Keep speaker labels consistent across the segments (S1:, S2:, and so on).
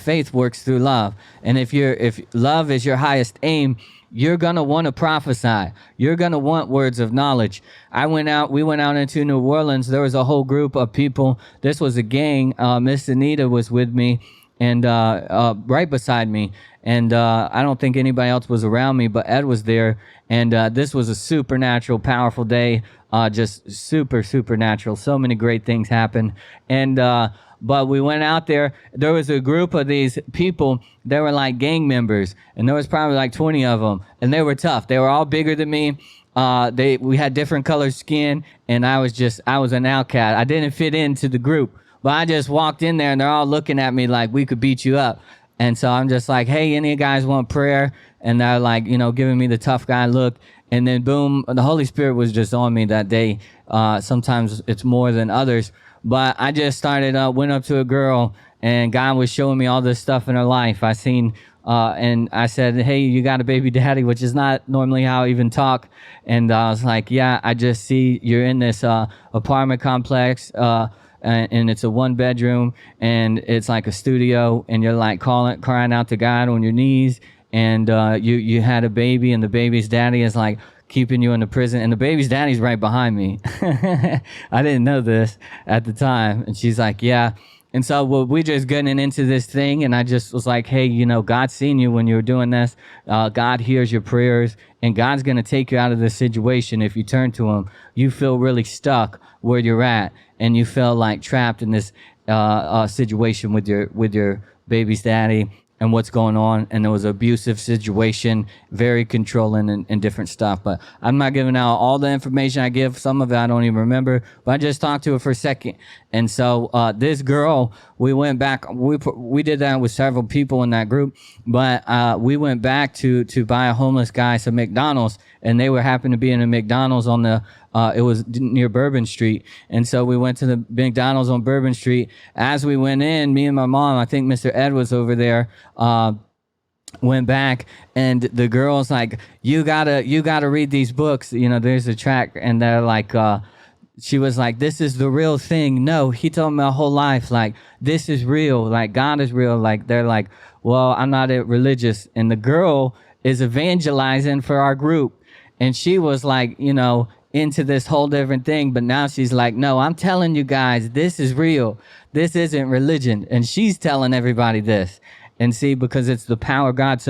S1: faith works through love. And if love is your highest aim, you're gonna want to prophesy. You're gonna want words of knowledge. We went out into New Orleans. There was a whole group of people. This was a gang. Miss Anita was with me, and right beside me. And I don't think anybody else was around me, but Ed was there. And this was a supernatural, powerful day. Just supernatural. So many great things happened. And but we went out there. There was a group of these people. They were like gang members, and there was probably like 20 of them. And they were tough. They were all bigger than me. We had different colored skin, and I was an outcast. I didn't fit into the group, but I just walked in there, and they're all looking at me like we could beat you up. And so I'm just like, hey, any of you guys want prayer? And they're like, giving me the tough guy look. And then boom, the Holy Spirit was just on me that day. Sometimes it's more than others. But I just went up to a girl, and God was showing me all this stuff in her life. And I said, hey, you got a baby daddy, which is not normally how I even talk. And I was like, yeah, I just see you're in this apartment complex, and it's a 1-bedroom, and it's like a studio, and you're like crying out to God on your knees, and you had a baby, and the baby's daddy is like keeping you in the prison, and the baby's daddy's right behind me. I didn't know this at the time. And she's like, yeah. And so we just getting into this thing, and I just was like, hey, God's seen you when you were doing this. God hears your prayers, and God's going to take you out of this situation if you turn to him. You feel really stuck where you're at, and you feel like trapped in this situation with your baby's daddy and what's going on. And there was an abusive situation, very controlling and different stuff. But I'm not giving out all the information I give. Some of it I don't even remember, but I just talked to her for a second. And so this girl, we went back, we did that with several people in that group, but we went back to buy a homeless guy some McDonald's, and they happened to be in a McDonald's on it was near Bourbon Street. And so we went to the McDonald's on Bourbon Street. As we went in, me and my mom, I think Mr. Ed was over there, went back, and the girl's like, you gotta read these books. There's a track, and they're like, she was like, this is the real thing. No, he told me my whole life, like, this is real, like, God is real. Like, they're like, well, I'm not religious. And the girl is evangelizing for our group, and she was like, into this whole different thing. But now she's like, no, I'm telling you guys, this is real. This isn't religion. And she's telling everybody this. And see, because it's the power of God.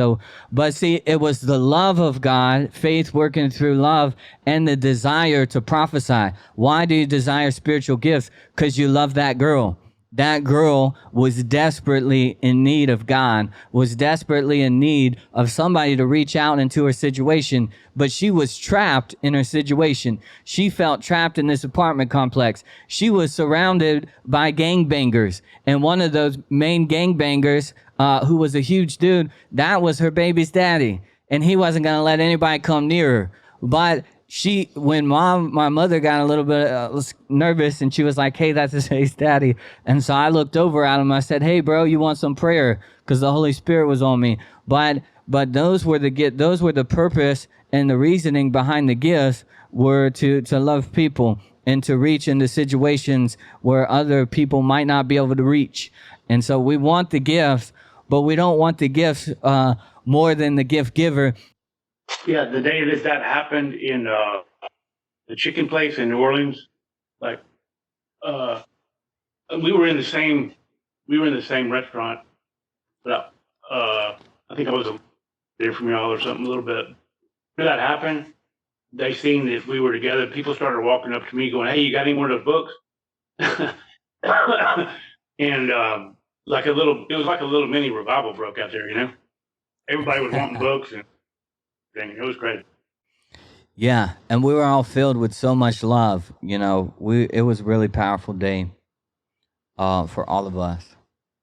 S1: But see, it was the love of God, faith working through love, and the desire to prophesy. Why do you desire spiritual gifts? Because you love that girl. That girl was desperately in need of God, was desperately in need of somebody to reach out into her situation, but she was trapped in her situation. She felt trapped in this apartment complex. She was surrounded by gangbangers, and one of those main gangbangers, who was a huge dude, that was her baby's daddy, and he wasn't going to let anybody come near her. But when my mother got a little bit nervous, and she was like, hey, that's his daddy. And so I looked over at him. I said, hey, bro, you want some prayer? Because the Holy Spirit was on me. But those were the purpose and the reasoning behind the gifts were to love people and to reach into situations where other people might not be able to reach. And so we want the gifts, but we don't want the gifts more than the gift giver.
S2: Yeah, the day that happened in the chicken place in New Orleans, like we were in the same restaurant, but I think I was there from y'all or something a little bit. When that happened, they seen that we were together. People started walking up to me going, hey, you got any more of those books? And it was like a little mini revival broke out there, Everybody was wanting books, and it was great.
S1: Yeah, and we were all filled with so much love. It was a really powerful day for all of us.